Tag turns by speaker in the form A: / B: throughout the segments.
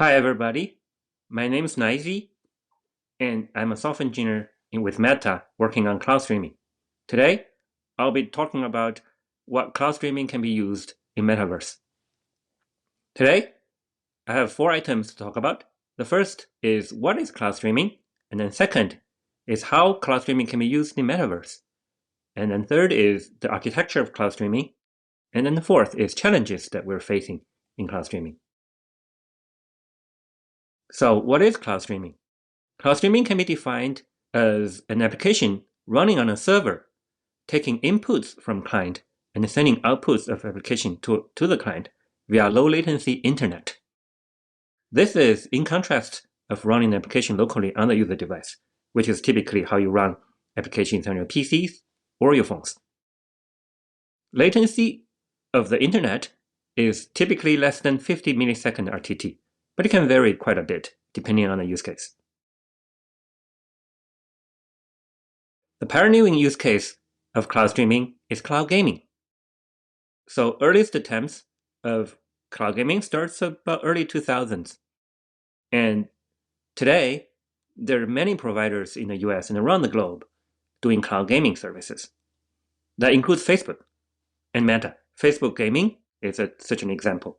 A: Hi, everybody. My name is Naizhi, and I'm a software engineer with Meta working on cloud streaming. Today, I'll be talking about what cloud streaming can be used in Metaverse. Today, I have 4 items to talk about. The first is what is cloud streaming, and then second is how cloud streaming can be used in Metaverse. And then third is the architecture of cloud streaming. And then the fourth is challenges that we're facing in cloud streaming. So what is cloud streaming? Cloud streaming can be defined as an application running on a server, taking inputs from client and sending outputs of application to the client via low latency internet. This is in contrast of running an application locally on the user device, which is typically how you run applications on your PCs or your phones. Latency of the internet is typically less than 50 millisecond RTT, but it can vary quite a bit depending on the use case. The pioneering use case of cloud streaming is cloud gaming. So earliest attempts of cloud gaming starts about early 2000s. And today, there are many providers in the US and around the globe doing cloud gaming services. That includes Facebook and Meta. Facebook Gaming is such an example.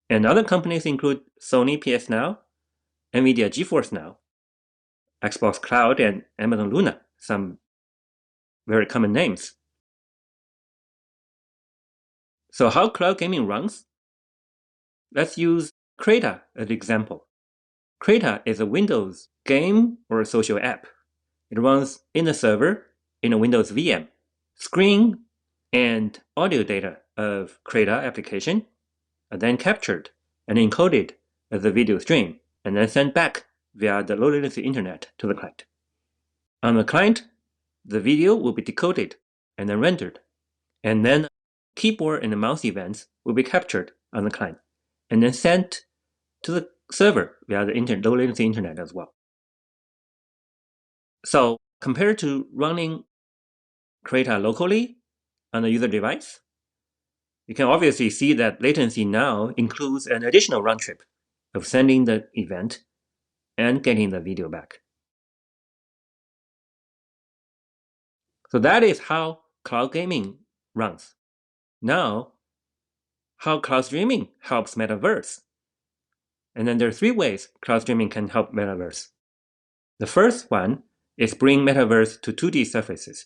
A: And other companies include Sony PS Now, NVIDIA GeForce Now, Xbox Cloud, and Amazon Luna, some very common names. So how cloud gaming runs? Let's use Creta as an example. Creta is a Windows game or a social app. It runs in the server in a Windows VM. Screen and audio data of Creta application are then captured and encoded as a video stream and then sent back via the low latency internet to the client. On the client, the video will be decoded and then rendered, and then keyboard and mouse events will be captured on the client and then sent to the server via the low latency internet as well. So compared to running Creta locally on the user device, you can obviously see that latency now includes an additional round trip of sending the event and getting the video back. So that is how cloud gaming runs. Now, how cloud streaming helps Metaverse. And then there are 3 ways cloud streaming can help Metaverse. The first one is bring Metaverse to 2D surfaces,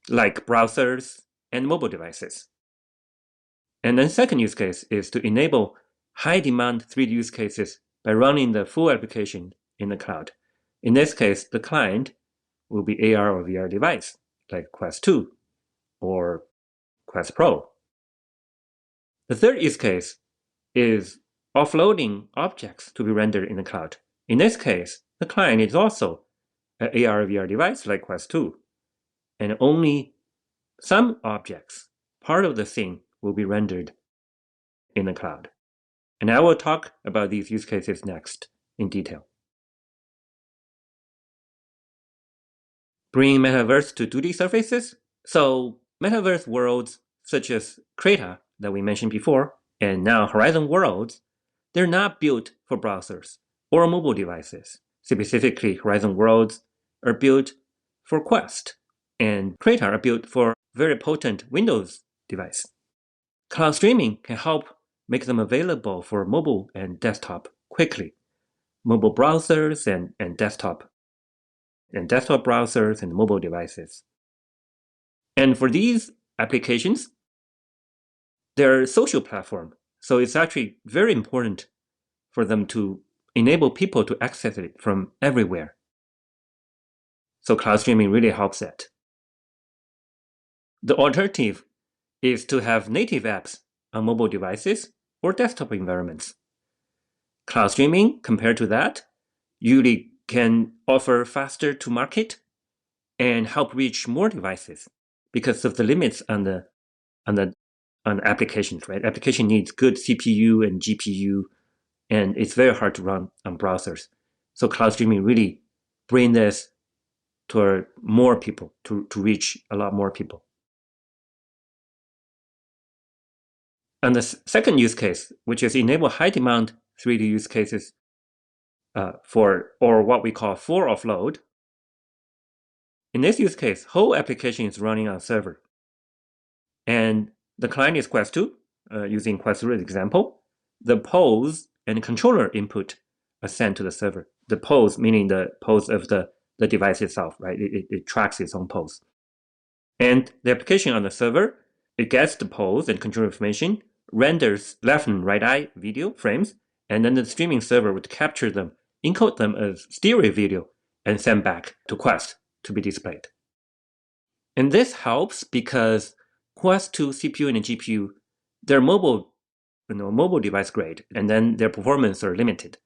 A: like browsers and mobile devices. And then second use case is to enable high demand 3D use cases by running the full application in the cloud. In this case, the client will be AR or VR device, like Quest 2 or Quest Pro. The third use case is offloading objects to be rendered in the cloud. In this case, the client is also an AR or VR device like Quest 2, and only some objects, part of the thing, will be rendered in the cloud. And I will talk about these use cases next in detail. Bring Metaverse to 2D surfaces. So Metaverse worlds such as Creta that we mentioned before, and now Horizon worlds, they're not built for browsers or mobile devices. Specifically, Horizon worlds are built for Quest, and Creta are built for very potent Windows device. Cloud streaming can help make them available for mobile and desktop quickly. Mobile browsers and desktop browsers and mobile devices. And for these applications, they're a social platform. So it's actually very important for them to enable people to access it from everywhere. So cloud streaming really helps that. The alternative is to have native apps on mobile devices or desktop environments. Cloud streaming, compared to that, usually can offer faster to market and help reach more devices because of the limits on the applications, right? Application needs good CPU and GPU, and it's very hard to run on browsers. So cloud streaming really bring this to more people, to reach a lot more people. And the second use case, which is enable high demand 3D use cases or what we call full offload. In this use case, whole application is running on server. And the client is Quest 2, using Quest 3 as example. The pose and controller input are sent to the server. The pose, meaning the pose of the device itself, right? It tracks its own pose. And the application on the server, it gets the pose and controller information, renders left and right eye video frames, and then the streaming server would capture them, encode them as stereo video, and send back to Quest to be displayed. And this helps because Quest 2 CPU and GPU, they're mobile device grade, and then their performance are limited.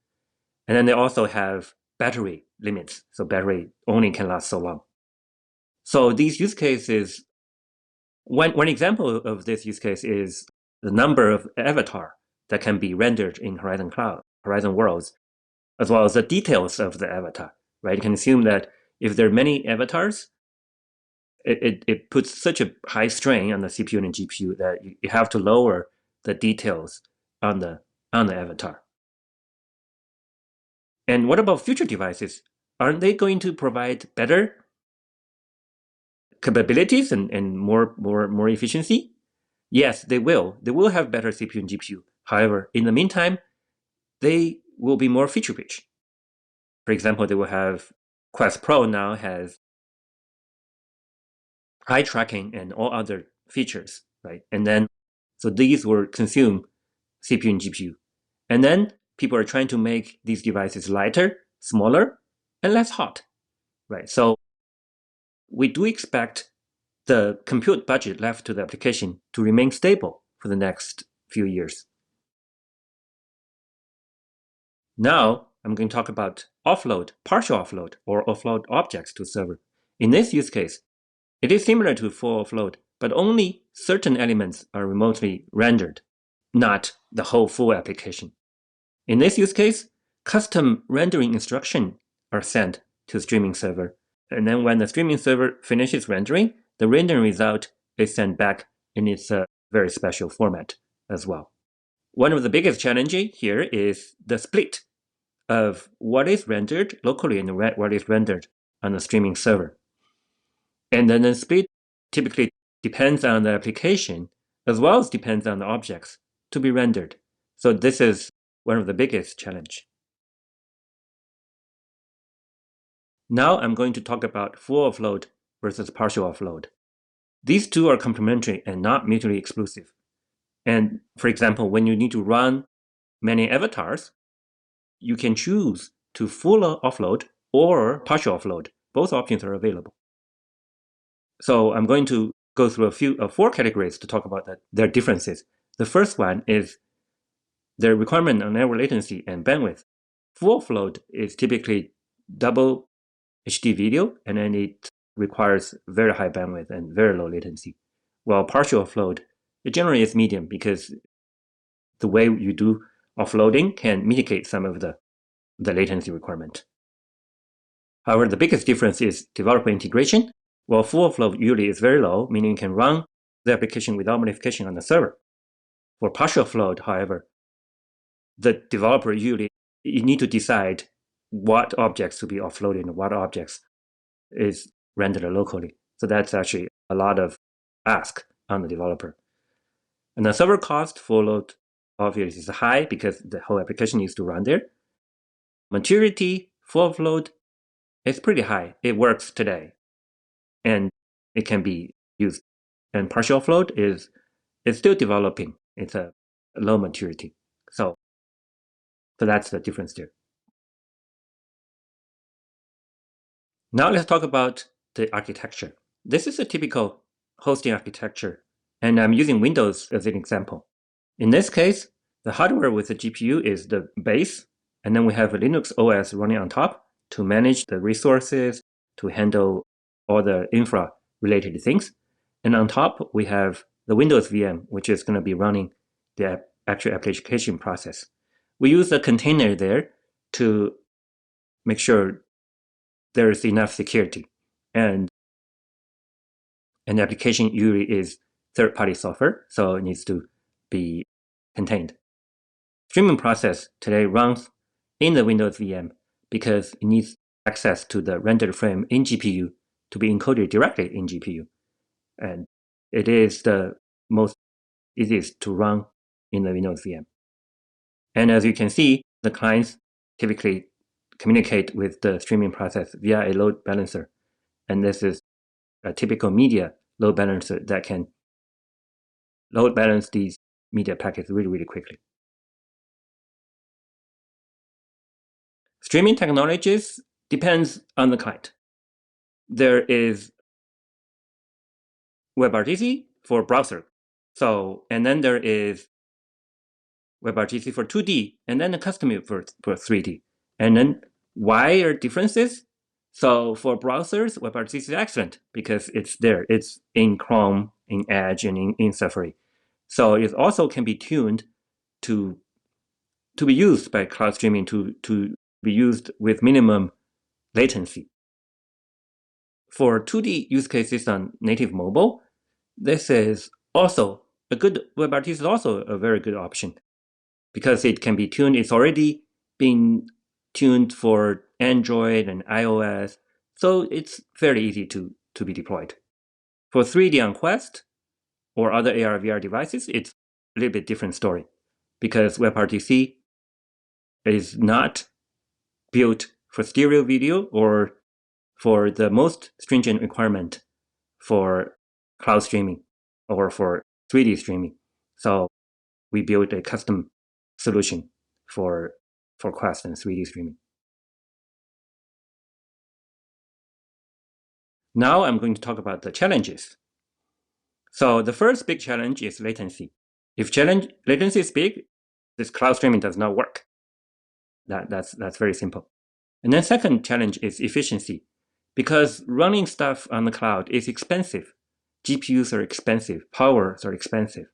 A: And then they also have battery limits, so battery only can last so long. So these use cases, one example of this use case is the number of avatar that can be rendered in Horizon Cloud, Horizon Worlds, as well as the details of the avatar, right? You can assume that if there are many avatars, it puts such a high strain on the CPU and GPU that you have to lower the details on the avatar. And what about future devices? Aren't they going to provide better capabilities and more efficiency? Yes, they will. They will have better CPU and GPU. However, in the meantime, they will be more feature rich. For example, they will have Quest Pro now has eye tracking and all other features, right? And then, so these will consume CPU and GPU. And then people are trying to make these devices lighter, smaller, and less hot, right? So we do expect the compute budget left to the application to remain stable for the next few years. Now, I'm going to talk about offload, partial offload, or offload objects to server. In this use case, it is similar to full offload, but only certain elements are remotely rendered, not the whole full application. In this use case, custom rendering instructions are sent to the streaming server. And then when the streaming server finishes rendering, the rendering result is sent back in its very special format as well. One of the biggest challenges here is the split of what is rendered locally and what is rendered on the streaming server. And then the split typically depends on the application as well as depends on the objects to be rendered. So this is one of the biggest challenge. Now I'm going to talk about full offload versus partial offload. These two are complementary and not mutually exclusive. And for example, when you need to run many avatars, you can choose to full offload or partial offload. Both options are available. So I'm going to go through four categories to talk about their differences. The first one is the requirement on network latency and bandwidth. Full offload is typically double HD video, and then it requires very high bandwidth and very low latency. While partial offload, it generally is medium because the way you do offloading can mitigate some of the latency requirement. However, the biggest difference is developer integration. While full offload usually is very low, meaning you can run the application without modification on the server. For partial offload, however, the developer usually you need to decide what objects to be offloaded and what objects is rendered locally. So that's actually a lot of ask on the developer. And the server cost for load obviously is high because the whole application needs to run there. Maturity for offload is pretty high. It works today, and it can be used. And partial offload is still developing. It's a low maturity. So that's the difference there. Now let's talk about the architecture. This is a typical hosting architecture, and I'm using Windows as an example. In this case, the hardware with the GPU is the base, and then we have a Linux OS running on top to manage the resources, to handle all the infra-related things. And on top, we have the Windows VM, which is going to be running the actual application process. We use a container there to make sure there is enough security. And an application usually is third-party software, so it needs to be contained. Streaming process today runs in the Windows VM because it needs access to the rendered frame in GPU to be encoded directly in GPU. And it is the most easiest to run in the Windows VM. And as you can see, the clients typically communicate with the streaming process via a load balancer. And this is a typical media load balancer that can load balance these media packets really, really quickly. Streaming technologies depends on the client. There is WebRTC for browser. And then there is WebRTC for 2D, and then a custom for 3D. And then why are differences? So for browsers, WebRTC is excellent because it's there. It's in Chrome, in Edge, and in Safari. So it also can be tuned to be used by cloud streaming to be used with minimum latency. For 2D use cases on native mobile, this is also a good WebRTC is also a very good option because it can be tuned. It's already been tuned for Android and iOS, so it's fairly easy to be deployed. For 3D on Quest or other AR/VR devices, it's a little bit different story because WebRTC is not built for stereo video or for the most stringent requirement for cloud streaming or for 3D streaming. So we built a custom solution for Quest and 3D streaming. Now I'm going to talk about the challenges. So the first big challenge is latency. If latency is big, this cloud streaming does not work. That's very simple. And then second challenge is efficiency. Because running stuff on the cloud is expensive. GPUs are expensive, powers are expensive.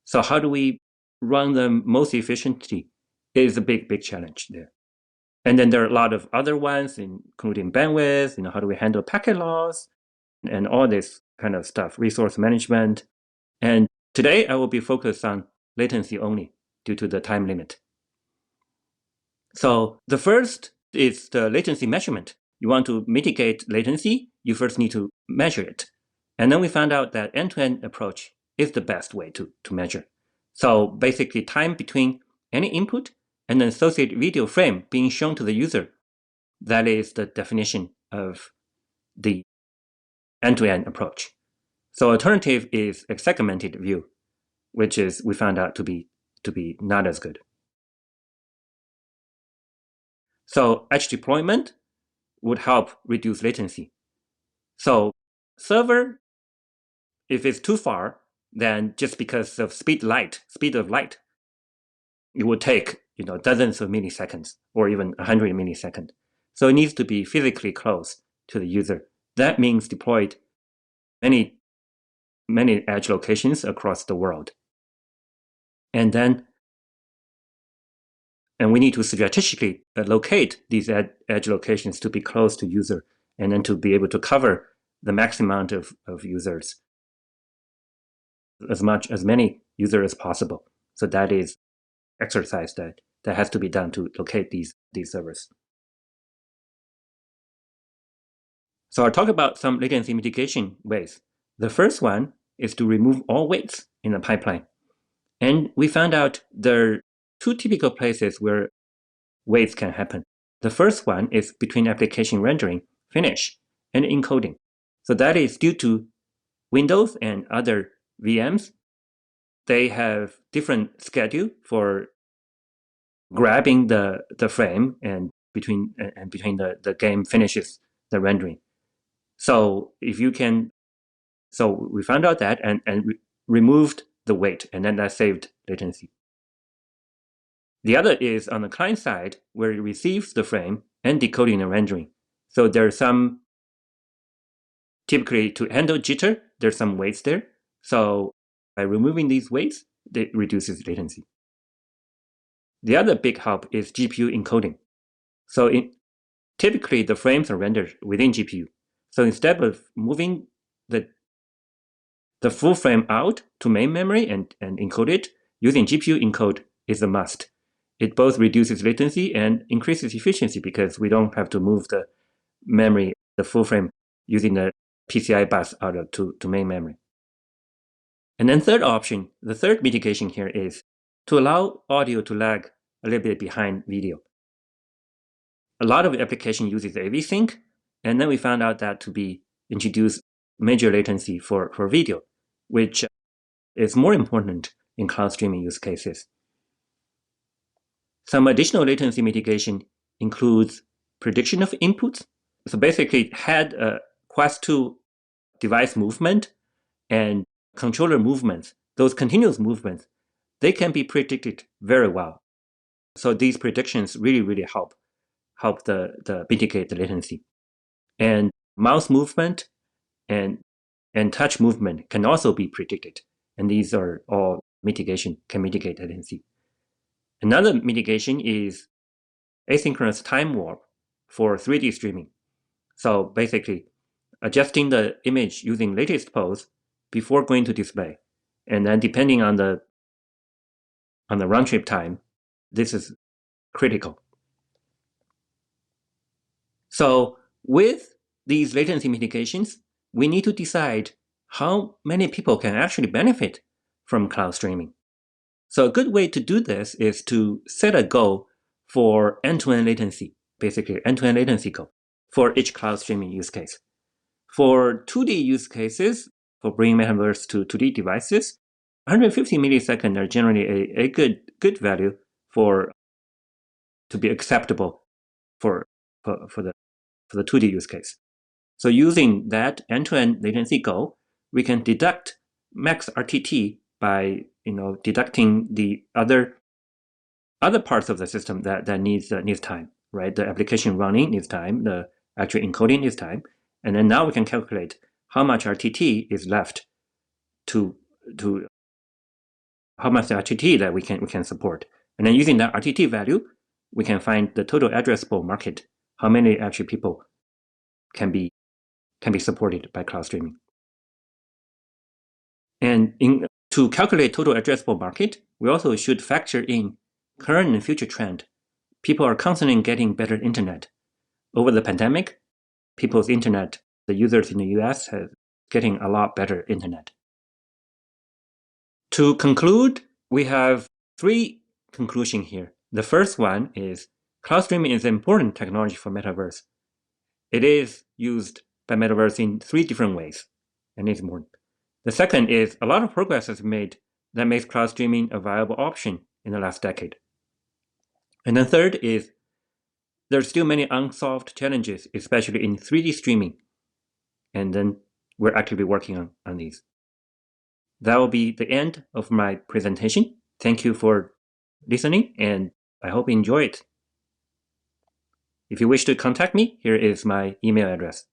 A: So how do we run them most efficiently is a big challenge there. And then there are a lot of other ones, including bandwidth, how do we handle packet loss, and all this kind of stuff, resource management. And today I will be focused on latency only due to the time limit. So the first is the latency measurement. You want to mitigate latency, you first need to measure it. And then we found out that end-to-end approach is the best way to measure. So basically time between any input and an associated video frame being shown to the user. That is the definition of the end-to-end approach. So alternative is a segmented view, which is we found out to be not as good. So edge deployment would help reduce latency. So server, if it's too far, then just because of speed of light, it would take dozens of milliseconds or even 100 milliseconds. So it needs to be physically close to the user. That means deployed many edge locations across the world. And we need to strategically locate these edge locations to be close to user and then to be able to cover the maximum amount of users, as many users as possible. So that is exercise that has to be done to locate these servers. So I'll talk about some latency mitigation ways. The first one is to remove all waits in the pipeline. And we found out there are two typical places where waits can happen. The first one is between application rendering, finish, and encoding. So that is due to Windows and other VMs. They have different schedule for grabbing the frame and between the game finishes the rendering. So we found out that and removed the wait, and then that saved latency. The other is on the client side, where it receives the frame and decoding and rendering. So there's some, typically to handle jitter, there's some waits there. So by removing these waits, it reduces latency. The other big help is GPU encoding. So typically the frames are rendered within GPU. So instead of moving the full frame out to main memory and encode it, using GPU encode is a must. It both reduces latency and increases efficiency because we don't have to move the memory, the full frame, using the PCI bus out to main memory. And then third option, the third mitigation here is to allow audio to lag a little bit behind video. A lot of application uses AV sync, and then we found out that to be introduce major latency for video, which is more important in cloud streaming use cases. Some additional latency mitigation includes prediction of inputs. So basically, had a Quest 2 device movement and controller movements, those continuous movements, they can be predicted very well. So these predictions really help the mitigate the latency. And mouse movement and touch movement can also be predicted. And these are all can mitigate latency. Another mitigation is asynchronous time warp for 3D streaming. So basically, adjusting the image using latest pose before going to display. And then depending on the round trip time, this is critical. So with these latency mitigations, we need to decide how many people can actually benefit from cloud streaming. So a good way to do this is to set a goal for end-to-end latency, basically end-to-end latency goal for each cloud streaming use case. For 2D use cases, for bringing Metaverse to 2D devices, 150 milliseconds are generally a good value to be acceptable for the 2D use case. So using that end-to-end latency goal, we can deduct max RTT by deducting the other parts of the system that needs time, right? The application running needs time, the actual encoding needs time, and then now we can calculate how much RTT is left to how much RTT that we can support, and then using that RTT value, we can find the total addressable market, how many actually people can be supported by cloud streaming. And to calculate total addressable market, we also should factor in current and future trend. People are constantly getting better internet. Over the pandemic, people's internet, the users in the US have getting a lot better internet. To conclude, we have 3 conclusions here. The first one is cloud streaming is an important technology for Metaverse. It is used by Metaverse in 3 different ways, and it's important. The second is a lot of progress has been made that makes cloud streaming a viable option in the last decade. And the third is there's still many unsolved challenges, especially in 3D streaming. And then we're actively working on these. That will be the end of my presentation. Thank you for listening, and I hope you enjoy it. If you wish to contact me, here is my email address.